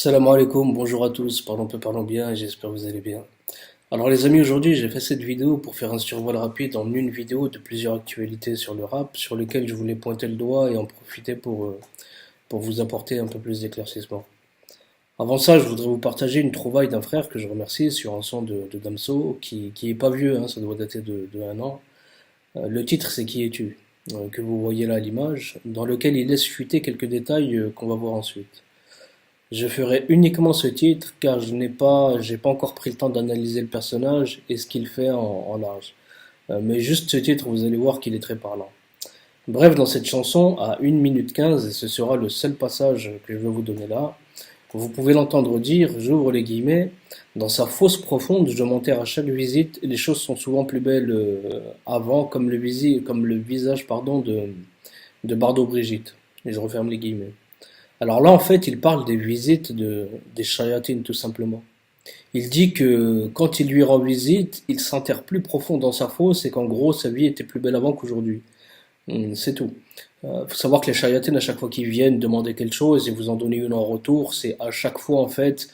Salam alaikum, bonjour à tous, parlons bien, j'espère que vous allez bien. Alors les amis, aujourd'hui j'ai fait cette vidéo pour faire un survol rapide en une vidéo de plusieurs actualités sur le rap, sur lesquelles je voulais pointer le doigt et en profiter pour vous apporter un peu plus d'éclaircissement. Avant ça, je voudrais vous partager une trouvaille d'un frère que je remercie sur un son de Damso, qui est pas vieux, hein, ça doit dater de un an. Le titre c'est Qui es-tu? Que vous voyez là à l'image, dans lequel il laisse fuiter quelques détails qu'on va voir ensuite. Je ferai uniquement ce titre car j'ai pas encore pris le temps d'analyser le personnage et ce qu'il fait en large. Mais juste ce titre, vous allez voir qu'il est très parlant. Bref, dans cette chanson, à 1 minute 15, et ce sera le seul passage que je vais vous donner là, vous pouvez l'entendre dire, j'ouvre les guillemets, dans sa fosse profonde, je m'enterre à chaque visite, et les choses sont souvent plus belles avant, comme le visage de Bardo Brigitte. Et je referme les guillemets. Alors là, en fait, il parle des visites des Shayatines, tout simplement. Il dit que quand il lui rend visite, il s'enterre plus profond dans sa fosse et qu'en gros, sa vie était plus belle avant qu'aujourd'hui. C'est tout. Faut savoir que les Shayatines, à chaque fois qu'ils viennent demander quelque chose et vous en donner une en retour, c'est à chaque fois, en fait,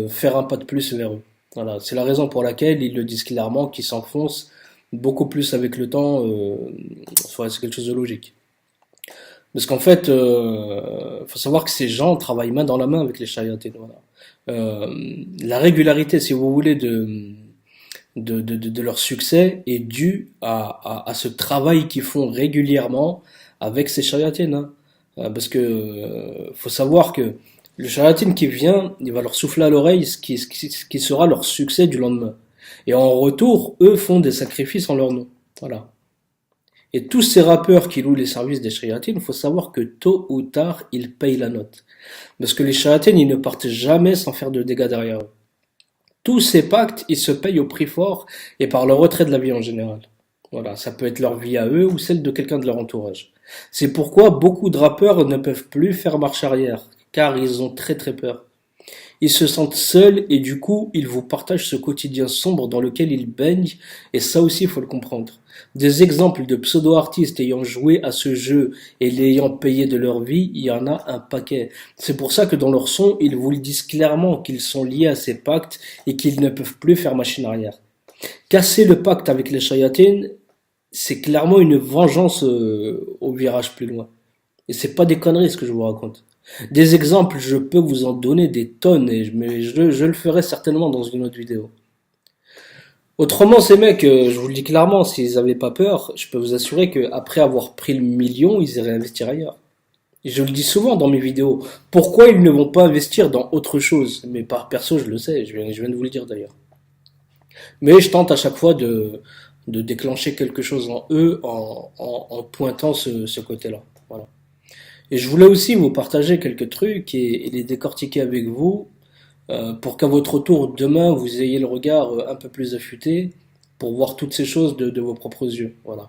faire un pas de plus vers eux. Voilà. C'est la raison pour laquelle ils le disent clairement, qu'ils s'enfoncent beaucoup plus avec le temps. C'est quelque chose de logique. Parce qu'en fait, faut savoir que ces gens travaillent main dans la main avec les Shayatin, voilà. La régularité, si vous voulez, de leur succès est due à ce travail qu'ils font régulièrement avec ces Shayatin, hein. Parce que faut savoir que le Shayatin qui vient, il va leur souffler à l'oreille ce qui sera leur succès du lendemain. Et en retour, eux font des sacrifices en leur nom. Voilà. Et tous ces rappeurs qui louent les services des Shayatin, il faut savoir que tôt ou tard, ils payent la note. Parce que les Shayatin, ils ne partent jamais sans faire de dégâts derrière eux. Tous ces pactes, ils se payent au prix fort et par le retrait de la vie en général. Voilà, ça peut être leur vie à eux ou celle de quelqu'un de leur entourage. C'est pourquoi beaucoup de rappeurs ne peuvent plus faire marche arrière, car ils ont très très peur. Ils se sentent seuls et du coup, ils vous partagent ce quotidien sombre dans lequel ils baignent et ça aussi, il faut le comprendre. Des exemples de pseudo-artistes ayant joué à ce jeu et l'ayant payé de leur vie, il y en a un paquet. C'est pour ça que dans leur son, ils vous le disent clairement qu'ils sont liés à ces pactes et qu'ils ne peuvent plus faire machine arrière. Casser le pacte avec les Shayatines, c'est clairement une vengeance au virage plus loin. Et c'est pas des conneries ce que je vous raconte. Des exemples, je peux vous en donner des tonnes, mais je le ferai certainement dans une autre vidéo. Autrement, ces mecs, je vous le dis clairement, s'ils avaient pas peur, je peux vous assurer qu'après avoir pris le million, ils iraient investir ailleurs. Et je le dis souvent dans mes vidéos. Pourquoi ils ne vont pas investir dans autre chose? Mais par perso, je le sais, je viens de vous le dire d'ailleurs. Mais je tente à chaque fois de déclencher quelque chose en eux en pointant ce côté-là. Voilà. Et je voulais aussi vous partager quelques trucs et les décortiquer avec vous pour qu'à votre tour demain vous ayez le regard un peu plus affûté pour voir toutes ces choses de vos propres yeux. Voilà.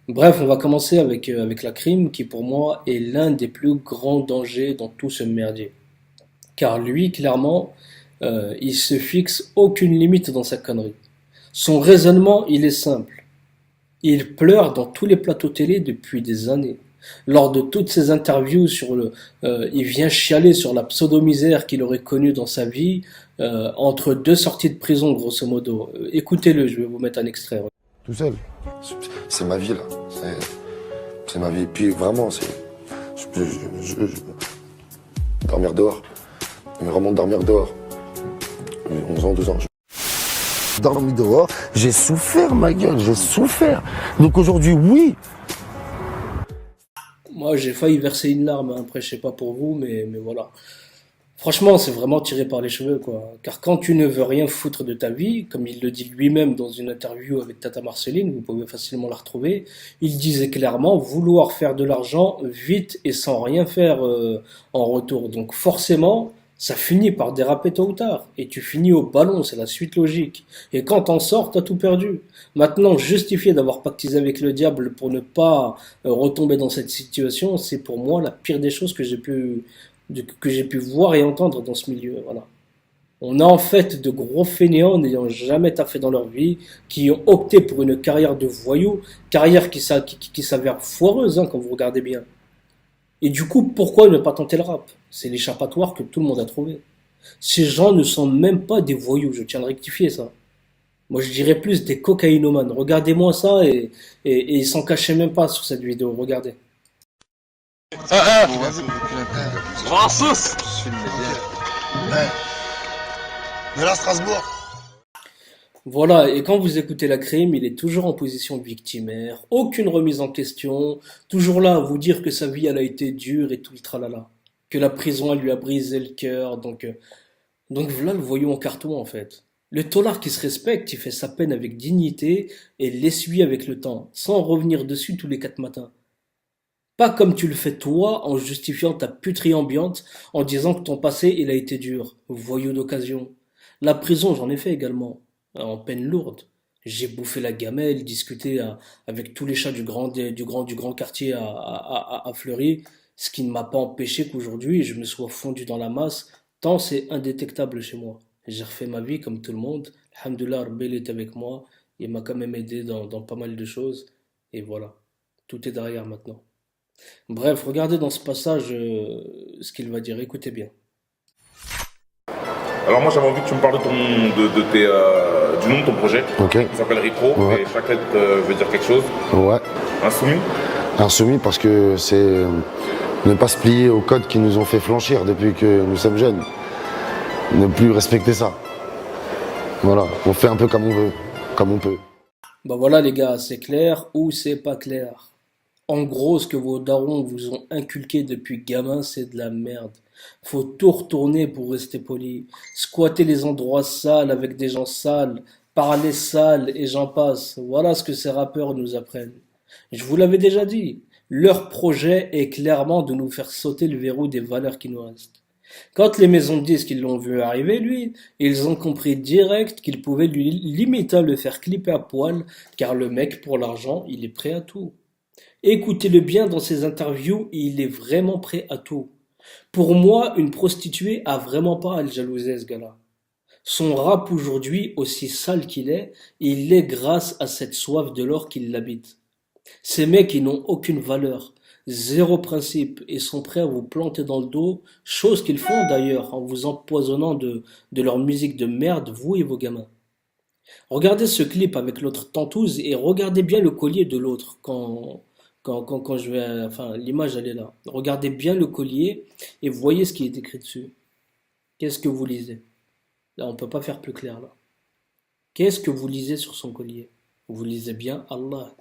Bref, on va commencer avec la crime qui pour moi est l'un des plus grands dangers dans tout ce merdier. Car lui, clairement, il se fixe aucune limite dans sa connerie. Son raisonnement, il est simple. Il pleure dans tous les plateaux télé depuis des années. Lors de toutes ses interviews il vient chialer sur la pseudo-misère qu'il aurait connue dans sa vie entre deux sorties de prison, grosso modo. Écoutez-le, je vais vous mettre un extrait. Tout seul. C'est ma vie là. C'est ma vie. Et puis vraiment, dormir dehors. Mais vraiment dormir dehors. 11 ans, 12 ans. Dormir dehors, j'ai souffert ma gueule, j'ai souffert. Donc aujourd'hui, oui. Moi, j'ai failli verser une larme, hein. Après, je sais pas pour vous, mais voilà. Franchement, c'est vraiment tiré par les cheveux, quoi. Car quand tu ne veux rien foutre de ta vie, comme il le dit lui-même dans une interview avec Tata Marceline, vous pouvez facilement la retrouver, il disait clairement vouloir faire de l'argent vite et sans rien faire en retour. Donc forcément, ça finit par déraper tôt ou tard. Et tu finis au ballon, c'est la suite logique. Et quand t'en sors, t'as tout perdu. Maintenant, justifier d'avoir pactisé avec le diable pour ne pas retomber dans cette situation, c'est pour moi la pire des choses que j'ai pu voir et entendre dans ce milieu. Voilà. On a en fait de gros fainéants n'ayant jamais taffé dans leur vie, qui ont opté pour une carrière de voyou, carrière qui s'avère foireuse hein, quand vous regardez bien. Et du coup, pourquoi ne pas tenter le rap? C'est l'échappatoire que tout le monde a trouvé. Ces gens ne sont même pas des voyous, je tiens à le rectifier ça. Moi, je dirais plus des cocaïnomanes. Regardez-moi ça et ils s'en cachaient même pas sur cette vidéo. Regardez. De là, Strasbourg. Voilà, et quand vous écoutez la crime, il est toujours en position victimaire, aucune remise en question, toujours là à vous dire que sa vie elle a été dure et tout le tralala, que la prison elle lui a brisé le cœur, donc voilà le voyou en carton en fait. Le tolard qui se respecte, il fait sa peine avec dignité et l'essuie avec le temps, sans revenir dessus tous les 4 matins. Pas comme tu le fais toi en justifiant ta puterie ambiante, en disant que ton passé il a été dur, voyou d'occasion. La prison j'en ai fait également, en peine lourde. J'ai bouffé la gamelle, discuté avec tous les chats du grand quartier à Fleury, ce qui ne m'a pas empêché qu'aujourd'hui je me sois fondu dans la masse, tant c'est indétectable chez moi. J'ai refait ma vie comme tout le monde. Alhamdoulilah, Rabbi il est avec moi. Il m'a quand même aidé dans pas mal de choses. Et voilà. Tout est derrière maintenant. Bref, regardez dans ce passage ce qu'il va dire. Écoutez bien. Alors moi j'avais envie que tu me parles du nom de ton projet. Ok. Il s'appelle Ripro Ouais. et chaque lettre veut dire quelque chose. Ouais. Insoumis. Insoumis parce que c'est ne pas se plier aux codes qui nous ont fait flanchir depuis que nous sommes jeunes. Ne plus respecter ça. Voilà. On fait un peu comme on veut, comme on peut. Bah voilà les gars, c'est clair ou c'est pas clair. En gros, ce que vos darons vous ont inculqué depuis gamin, c'est de la merde. Faut tout retourner pour rester poli. Squatter les endroits sales avec des gens sales, parler sale et j'en passe. Voilà ce que ces rappeurs nous apprennent. Je vous l'avais déjà dit. Leur projet est clairement de nous faire sauter le verrou des valeurs qui nous restent. Quand les maisons de disques ils l'ont vu arriver, lui, ils ont compris direct qu'ils pouvaient lui limite le faire clipper à poil, car le mec, pour l'argent, il est prêt à tout. Écoutez-le bien dans ses interviews, il est vraiment prêt à tout. Pour moi, une prostituée a vraiment pas à le jalouser, ce gars-là. Son rap aujourd'hui, aussi sale qu'il est, il est grâce à cette soif de l'or qui l'habite. Ces mecs, ils n'ont aucune valeur, zéro principe, et sont prêts à vous planter dans le dos, chose qu'ils font d'ailleurs en vous empoisonnant de leur musique de merde, vous et vos gamins. Regardez ce clip avec l'autre tentouse et regardez bien le collier de l'autre quand je vais, enfin, l'image elle est là. Regardez bien le collier et voyez ce qui est écrit dessus. Qu'est-ce que vous lisez? Là, on peut pas faire plus clair là. Qu'est-ce que vous lisez sur son collier? Vous lisez bien Allah.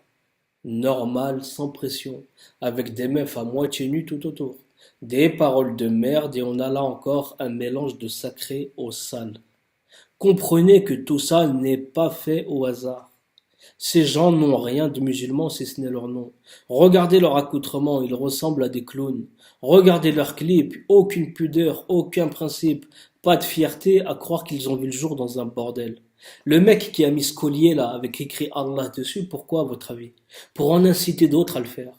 Normal, sans pression, avec des meufs à moitié nues tout autour. Des paroles de merde et on a là encore un mélange de sacré au sale. Comprenez que tout ça n'est pas fait au hasard. Ces gens n'ont rien de musulman si ce n'est leur nom. Regardez leur accoutrement, ils ressemblent à des clowns. Regardez leurs clips, aucune pudeur, aucun principe, pas de fierté à croire qu'ils ont vu le jour dans un bordel. Le mec qui a mis ce collier là avec écrit Allah dessus, pourquoi à votre avis? Pour en inciter d'autres à le faire.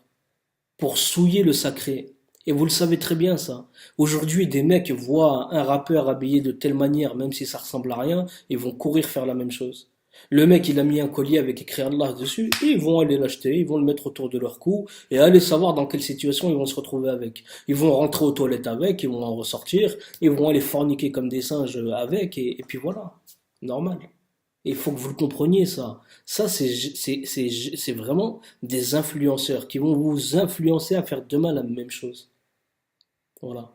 Pour souiller le sacré. Et vous le savez très bien ça. Aujourd'hui, des mecs voient un rappeur habillé de telle manière, même si ça ressemble à rien, ils vont courir faire la même chose. Le mec, il a mis un collier avec écrit Allah dessus, et ils vont aller l'acheter, ils vont le mettre autour de leur cou, et aller savoir dans quelle situation ils vont se retrouver avec. Ils vont rentrer aux toilettes avec, ils vont en ressortir, ils vont aller forniquer comme des singes avec, et puis voilà. Normal. Et il faut que vous le compreniez, ça. Ça, c'est vraiment des influenceurs qui vont vous influencer à faire demain la même chose. Voilà.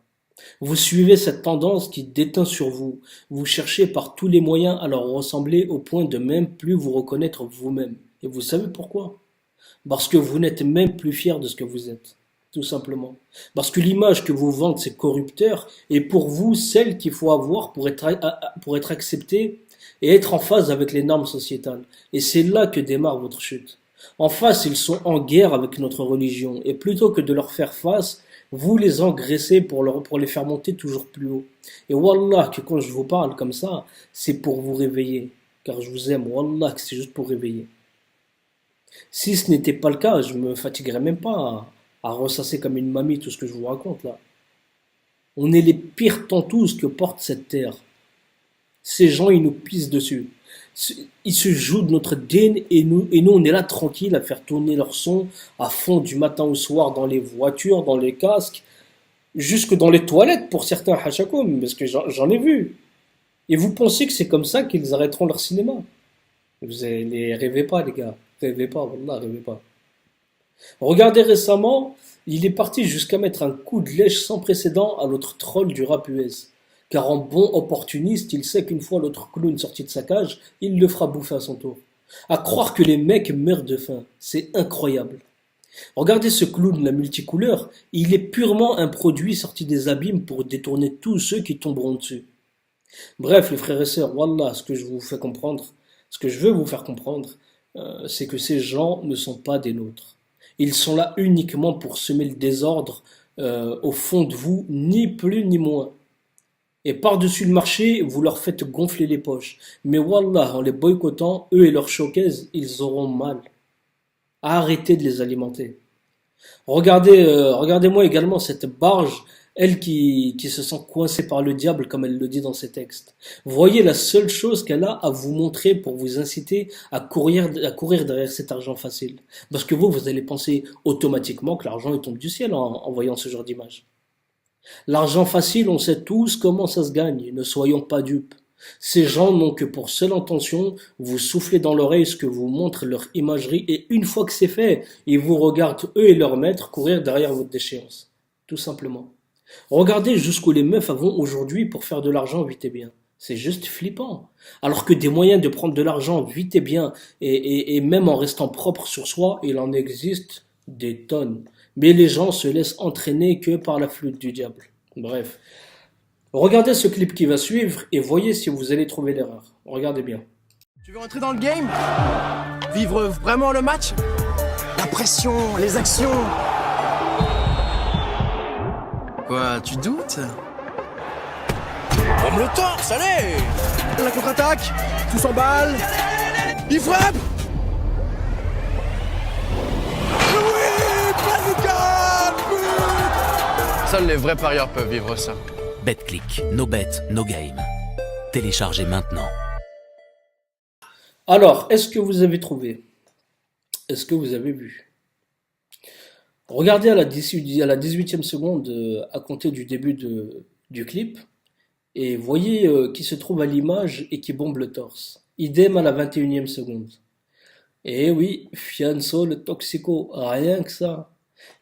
Vous suivez cette tendance qui déteint sur vous. Vous cherchez par tous les moyens à leur ressembler au point de même plus vous reconnaître vous-même. Et vous savez pourquoi? Parce que vous n'êtes même plus fier de ce que vous êtes. Tout simplement. Parce que l'image que vous vendez, ces corrupteurs, est pour vous celle qu'il faut avoir pour être accepté et être en phase avec les normes sociétales. Et c'est là que démarre votre chute. En face, ils sont en guerre avec notre religion. Et plutôt que de leur faire face, vous les engraissez pour les faire monter toujours plus haut. Et Wallah, que quand je vous parle comme ça, c'est pour vous réveiller. Car je vous aime, Wallah, que c'est juste pour réveiller. Si ce n'était pas le cas, je me fatiguerais même pas à ressasser comme une mamie tout ce que je vous raconte là. On est les pires tantous que porte cette terre. Ces gens, ils nous pissent dessus. Ils se jouent de notre dîne et nous, on est là tranquille à faire tourner leur son à fond du matin au soir dans les voitures, dans les casques. jusque dans les toilettes pour certains hachakoum, parce que j'en ai vu. Et vous pensez que c'est comme ça qu'ils arrêteront leur cinéma? Vous allez, rêvez pas, les gars. Rêvez pas, wallah, rêvez pas. Regardez récemment, il est parti jusqu'à mettre un coup de lèche sans précédent à l'autre troll du rap US. Car en bon opportuniste, il sait qu'une fois l'autre clown sorti de sa cage, il le fera bouffer à son tour. À croire que les mecs meurent de faim, c'est incroyable. Regardez ce clown, la multicouleur, il est purement un produit sorti des abîmes pour détourner tous ceux qui tomberont dessus. Bref, les frères et sœurs, wallah, ce que je veux vous faire comprendre, c'est que ces gens ne sont pas des nôtres. Ils sont là uniquement pour semer le désordre au fond de vous, ni plus ni moins. Et par-dessus le marché, vous leur faites gonfler les poches. Mais wallah, en les boycottant, eux et leurs showcase, ils auront mal. Arrêtez de les alimenter. Regardez-moi également cette barge, elle qui se sent coincée par le diable, comme elle le dit dans ses textes. Voyez la seule chose qu'elle a à vous montrer pour vous inciter à courir derrière cet argent facile. Parce que vous allez penser automatiquement que l'argent il tombe du ciel en voyant ce genre d'image. L'argent facile, on sait tous comment ça se gagne, ne soyons pas dupes. Ces gens n'ont que pour seule intention vous souffler dans l'oreille ce que vous montre leur imagerie et une fois que c'est fait, ils vous regardent eux et leurs maîtres courir derrière votre déchéance. Tout simplement. Regardez jusqu'où les meufs vont aujourd'hui pour faire de l'argent vite et bien. C'est juste flippant. Alors que des moyens de prendre de l'argent vite et bien et même en restant propre sur soi, il en existe des tonnes. Mais les gens se laissent entraîner que par la flûte du diable. Bref. Regardez ce clip qui va suivre et voyez si vous allez trouver l'erreur. Regardez bien. Tu veux rentrer dans le game? Vivre vraiment le match? La pression, les actions. Quoi, tu doutes? Comme le torse, allez! La contre-attaque, tout s'emballe. Il frappe! Oui, Paluca, but! Seuls les vrais parieurs peuvent vivre ça. BetClick, no bet, no game. Téléchargez maintenant. Alors, est-ce que vous avez trouvé? Est-ce que vous avez vu? Regardez à la 18e seconde, à compter du début du clip, et voyez qui se trouve à l'image et qui bombe le torse. Idem à la 21e seconde. Et oui, Fianso le toxico, rien que ça.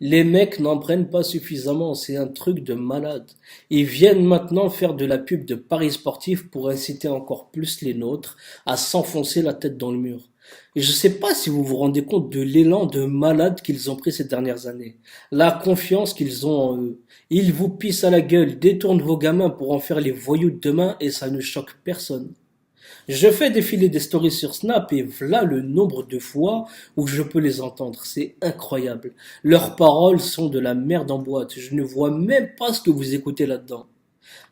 Les mecs n'en prennent pas suffisamment, c'est un truc de malade. Ils viennent maintenant faire de la pub de paris sportifs pour inciter encore plus les nôtres à s'enfoncer la tête dans le mur. Et je sais pas si vous vous rendez compte de l'élan de malade qu'ils ont pris ces dernières années. La confiance qu'ils ont en eux. Ils vous pissent à la gueule, détournent vos gamins pour en faire les voyous de demain et ça ne choque personne. Je fais défiler des stories sur Snap et voilà le nombre de fois où je peux les entendre. C'est incroyable. Leurs paroles sont de la merde en boîte. Je ne vois même pas ce que vous écoutez là-dedans.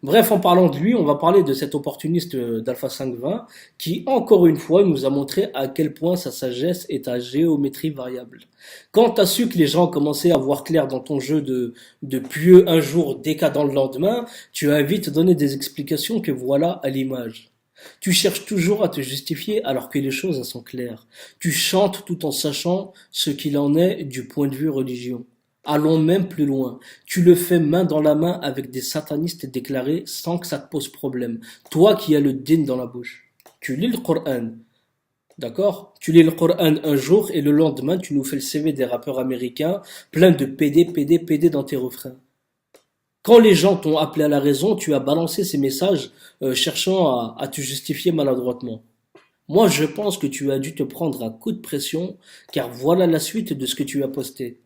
Bref, en parlant de lui, on va parler de cet opportuniste d'Alpha 520 qui, encore une fois, nous a montré à quel point sa sagesse est à géométrie variable. Quand t'as su que les gens commençaient à voir clair dans ton jeu de pieux un jour, décadent le lendemain, tu as vite donné des explications que voilà à l'image. Tu cherches toujours à te justifier alors que les choses elles sont claires. Tu chantes tout en sachant ce qu'il en est du point de vue religion. Allons même plus loin. Tu le fais main dans la main avec des satanistes déclarés sans que ça te pose problème. Toi qui as le din dans la bouche. Tu lis le Coran. D'accord? Tu lis le Coran un jour et le lendemain tu nous fais le CV des rappeurs américains plein de PD dans tes refrains. Quand les gens t'ont appelé à la raison, tu as balancé ces messages cherchant à te justifier maladroitement. Moi, je pense que tu as dû te prendre un coup de pression, car voilà la suite de ce que tu as posté.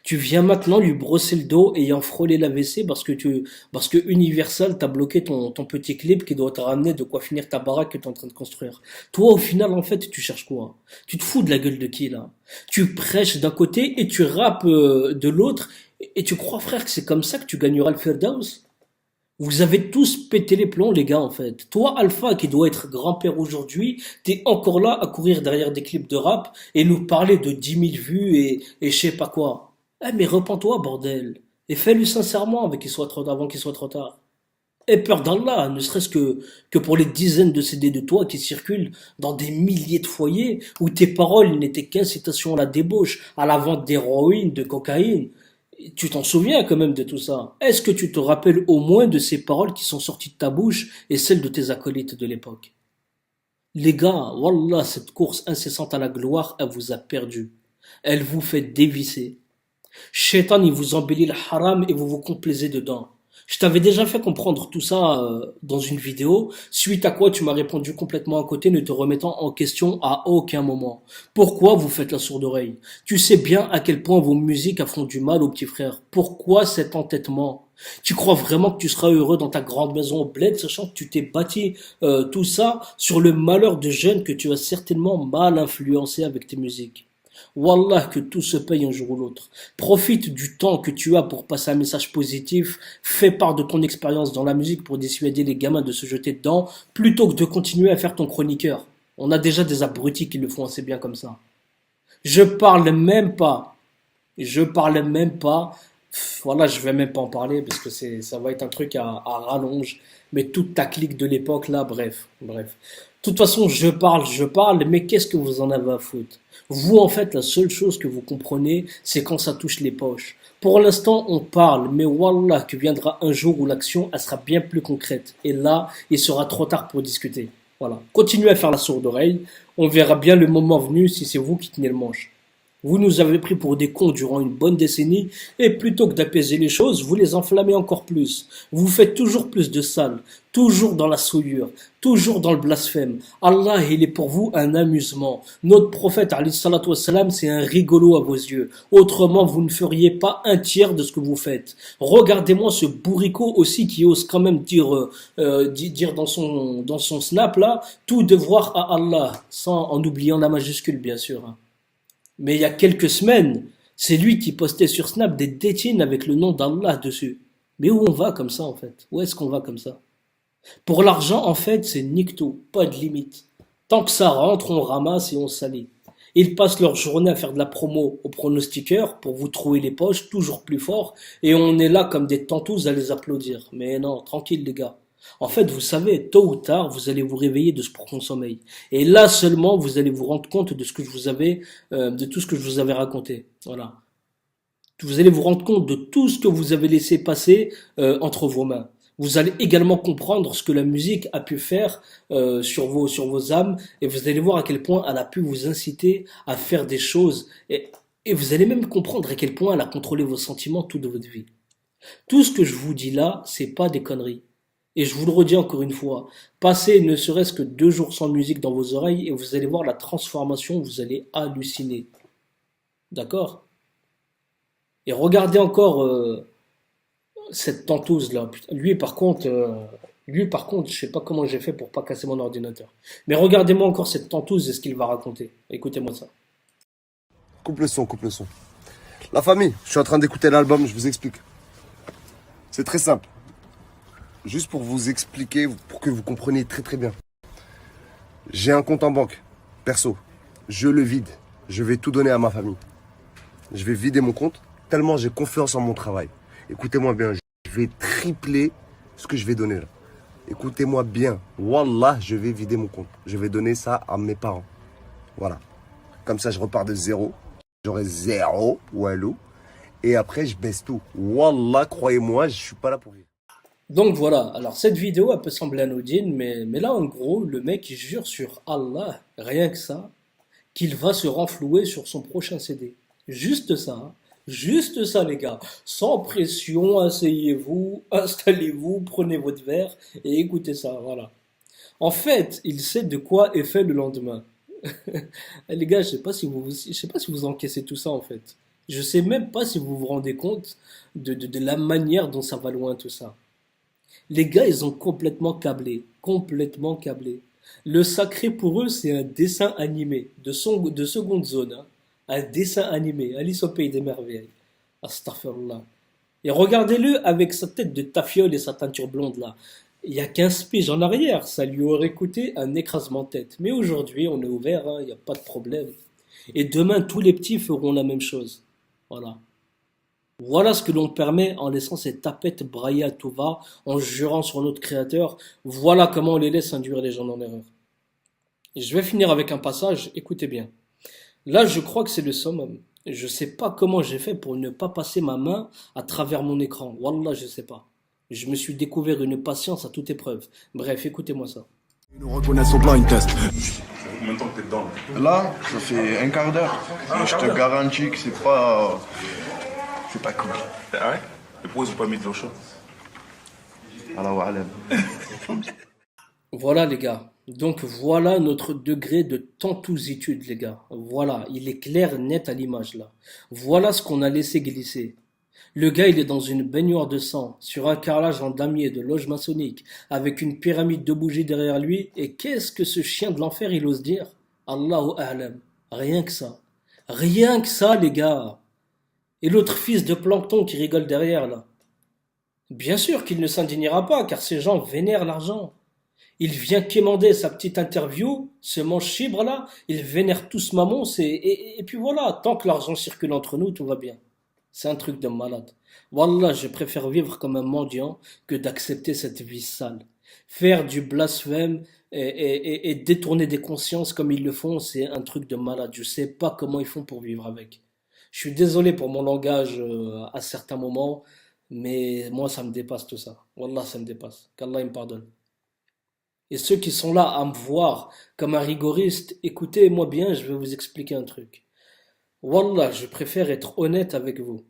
Tu viens maintenant lui brosser le dos ayant frôlé l'AVC parce que Universal t'a bloqué ton petit clip qui doit te ramener de quoi finir ta baraque que tu es en train de construire. Toi, au final, en fait, tu cherches quoi? Tu te fous de la gueule de qui, là? Tu prêches d'un côté et tu rappes de l'autre. Et tu crois, frère, que c'est comme ça que tu gagneras le Firdaus? Vous avez tous pété les plombs, les gars, en fait. Toi, Alpha, qui doit être grand-père aujourd'hui, t'es encore là à courir derrière des clips de rap et nous parler de 10 000 vues et je sais pas quoi. Eh, mais repens-toi, bordel. Et fais-le sincèrement avant qu'il soit trop tard. Aie peur d'Allah, ne serait-ce que pour les dizaines de CD de toi qui circulent dans des milliers de foyers où tes paroles n'étaient qu'incitation à la débauche, à la vente d'héroïne, de cocaïne. Tu t'en souviens quand même de tout ça. Est-ce que tu te rappelles au moins de ces paroles qui sont sorties de ta bouche et celles de tes acolytes de l'époque? Les gars, wallah, cette course incessante à la gloire, elle vous a perdu. Elle vous fait dévisser. Shaitan, il vous embellit le haram et vous vous complaisez dedans. Je t'avais déjà fait comprendre tout ça dans une vidéo, suite à quoi tu m'as répondu complètement à côté, ne te remettant en question à aucun moment. Pourquoi vous faites la sourde oreille? Tu sais bien à quel point vos musiques font du mal aux petits frères. Pourquoi cet entêtement? Tu crois vraiment que tu seras heureux dans ta grande maison au bled, sachant que tu t'es bâti tout ça sur le malheur de jeunes que tu as certainement mal influencé avec tes musiques? Wallah que tout se paye un jour ou l'autre. Profite du temps que tu as pour passer un message positif, fais part de ton expérience dans la musique pour dissuader les gamins de se jeter dedans, plutôt que de continuer à faire ton chroniqueur. On a déjà des abrutis qui le font assez bien comme ça. Je parle même pas, je parle même pas, voilà, je vais même pas en parler parce que ça va être un truc à rallonge, mais toute ta clique de l'époque là, bref. De toute façon, je parle, mais qu'est-ce que vous en avez à foutre? Vous, en fait, la seule chose que vous comprenez, c'est quand ça touche les poches. Pour l'instant, on parle, mais wallah, que viendra un jour où l'action, elle sera bien plus concrète. Et là, il sera trop tard pour discuter. Voilà. Continuez à faire la sourde oreille. On verra bien le moment venu si c'est vous qui tenez le manche. Vous nous avez pris pour des cons durant une bonne décennie, et plutôt que d'apaiser les choses, vous les enflammez encore plus. Vous faites toujours plus de sale, toujours dans la souillure, toujours dans le blasphème. Allah, il est pour vous un amusement. Notre prophète, alayhi salatu wassalam, c'est un rigolo à vos yeux. Autrement, vous ne feriez pas un tiers de ce que vous faites. Regardez-moi ce bourricot aussi qui ose quand même dire dans son snap là, tout devoir à Allah, en oubliant la majuscule bien sûr. Hein. Mais il y a quelques semaines, c'est lui qui postait sur Snap des détines avec le nom d'Allah dessus. Mais où on va comme ça en fait? Où est-ce qu'on va comme ça? Pour l'argent en fait, c'est nicto, pas de limite. Tant que ça rentre, on ramasse et on salit. Ils passent leur journée à faire de la promo aux pronostiqueurs pour vous trouver les poches toujours plus fort et on est là comme des tantous à les applaudir. Mais non, tranquille les gars. En fait, vous savez, tôt ou tard, vous allez vous réveiller de ce profond sommeil. Et là seulement, vous allez vous rendre compte de de tout ce que je vous avais raconté. Voilà. Vous allez vous rendre compte de tout ce que vous avez laissé passer entre vos mains. Vous allez également comprendre ce que la musique a pu faire sur vos âmes, et vous allez voir à quel point elle a pu vous inciter à faire des choses, et vous allez même comprendre à quel point elle a contrôlé vos sentiments toute votre vie. Tout ce que je vous dis là, c'est pas des conneries. Et je vous le redis encore une fois, passez ne serait-ce que 2 jours sans musique dans vos oreilles et vous allez voir la transformation, vous allez halluciner. D'accord? Et regardez encore cette tentouse là. Lui par contre, je sais pas comment j'ai fait pour pas casser mon ordinateur. Mais regardez-moi encore cette tentouse et ce qu'il va raconter. Écoutez-moi ça. Coupe le son, coupe le son. La famille, je suis en train d'écouter l'album, je vous explique. C'est très simple. Juste pour vous expliquer, pour que vous compreniez très très bien. J'ai un compte en banque, perso. Je le vide. Je vais tout donner à ma famille. Je vais vider mon compte, tellement j'ai confiance en mon travail. Écoutez-moi bien, je vais tripler ce que je vais donner là. Écoutez-moi bien. Wallah, je vais vider mon compte. Je vais donner ça à mes parents. Voilà. Comme ça, je repars de zéro. J'aurai zéro, walou. Et après, je baisse tout. Wallah, croyez-moi, je suis pas là pour vivre. Donc voilà, alors cette vidéo elle peut sembler anodine, mais là en gros, le mec il jure sur Allah, rien que ça, qu'il va se renflouer sur son prochain CD. Juste ça, hein. Juste ça les gars, sans pression, asseyez-vous, installez-vous, prenez votre verre et écoutez ça, voilà. En fait, il sait de quoi est fait le lendemain. Les gars, je sais pas si vous encaissez tout ça en fait. Je sais même pas si vous vous rendez compte de la manière dont ça va loin tout ça. Les gars, ils ont complètement câblé, complètement câblé. Le sacré pour eux, c'est un dessin animé de seconde zone, hein. Un dessin animé, Alice au pays des merveilles. Astaghfirullah. Et regardez-le avec sa tête de tafiole et sa teinture blonde là. Il y a 15 piges en arrière, ça lui aurait coûté un écrasement de tête. Mais aujourd'hui, on est ouvert, hein, il n'y a pas de problème. Et demain, tous les petits feront la même chose. Voilà. Voilà ce que l'on permet en laissant ces tapettes brailler à tout va, en jurant sur notre créateur. Voilà comment on les laisse induire les gens en erreur. Et je vais finir avec un passage, écoutez bien. Là, je crois que c'est le summum. Je sais pas comment j'ai fait pour ne pas passer ma main à travers mon écran. Wallah, je sais pas. Je me suis découvert une patience à toute épreuve. Bref, écoutez-moi ça. Nous reconnaissons blind test. Ça fait combien de temps que t'es dedans là? Là, ça fait un quart d'heure. Mais je te garantis que c'est pas. C'est pas cool. Ah ouais? Et pourquoi ils ont pas mis de l'eau chaude? Allah wa alam. Voilà les gars. Donc voilà notre degré de tantousitude les gars. Voilà, il est clair, net à l'image là. Voilà ce qu'on a laissé glisser. Le gars il est dans une baignoire de sang, sur un carrelage en damier de loge maçonnique, avec une pyramide de bougies derrière lui, et qu'est-ce que ce chien de l'enfer il ose dire? Allahu a'lam. Rien que ça. Rien que ça les gars. Et l'autre fils de Plancton qui rigole derrière là. Bien sûr qu'il ne s'indignera pas, car ces gens vénèrent l'argent. Il vient quémander sa petite interview, ce mange chibre là, il vénère tous Mamon, et puis voilà, tant que l'argent circule entre nous, tout va bien. C'est un truc de malade. Wallah, je préfère vivre comme un mendiant que d'accepter cette vie sale. Faire du blasphème et détourner des consciences comme ils le font, c'est un truc de malade. Je sais pas comment ils font pour vivre avec. Je suis désolé pour mon langage à certains moments, mais moi ça me dépasse tout ça. Wallah, ça me dépasse. Qu'Allah il me pardonne. Et ceux qui sont là à me voir comme un rigoriste, écoutez-moi bien, je vais vous expliquer un truc. Wallah, je préfère être honnête avec vous.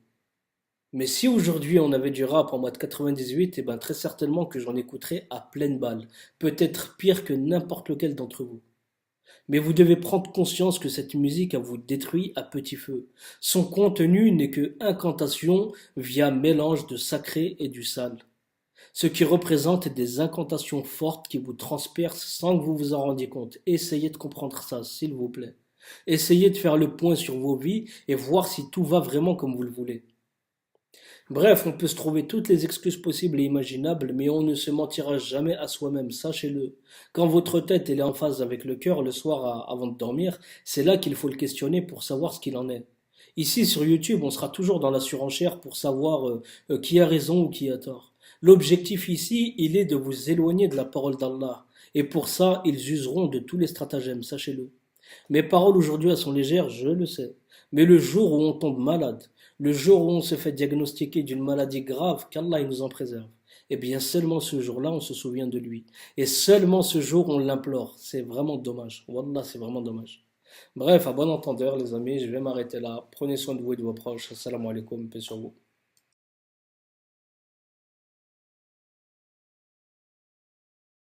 Mais si aujourd'hui on avait du rap en mode 98, eh ben très certainement que j'en écouterais à pleine balle. Peut-être pire que n'importe lequel d'entre vous. Mais vous devez prendre conscience que cette musique a vous détruit à petit feu. Son contenu n'est que incantation via mélange de sacré et du sale. Ce qui représente des incantations fortes qui vous transpercent sans que vous vous en rendiez compte. Essayez de comprendre ça, s'il vous plaît. Essayez de faire le point sur vos vies et voir si tout va vraiment comme vous le voulez. Bref, on peut se trouver toutes les excuses possibles et imaginables, mais on ne se mentira jamais à soi-même, sachez-le. Quand votre tête elle est en phase avec le cœur le soir avant de dormir, c'est là qu'il faut le questionner pour savoir ce qu'il en est. Ici sur YouTube, on sera toujours dans la surenchère pour savoir qui a raison ou qui a tort. L'objectif ici, il est de vous éloigner de la parole d'Allah. Et pour ça, ils useront de tous les stratagèmes, sachez-le. Mes paroles aujourd'hui elles sont légères, je le sais. Mais le jour où on tombe malade, le jour où on se fait diagnostiquer d'une maladie grave, qu'Allah il nous en préserve, eh bien seulement ce jour-là on se souvient de lui. Et seulement ce jour on l'implore. C'est vraiment dommage. Wallah, c'est vraiment dommage. Bref, à bon entendeur les amis, je vais m'arrêter là. Prenez soin de vous et de vos proches. Assalamu alaikum, paix sur vous.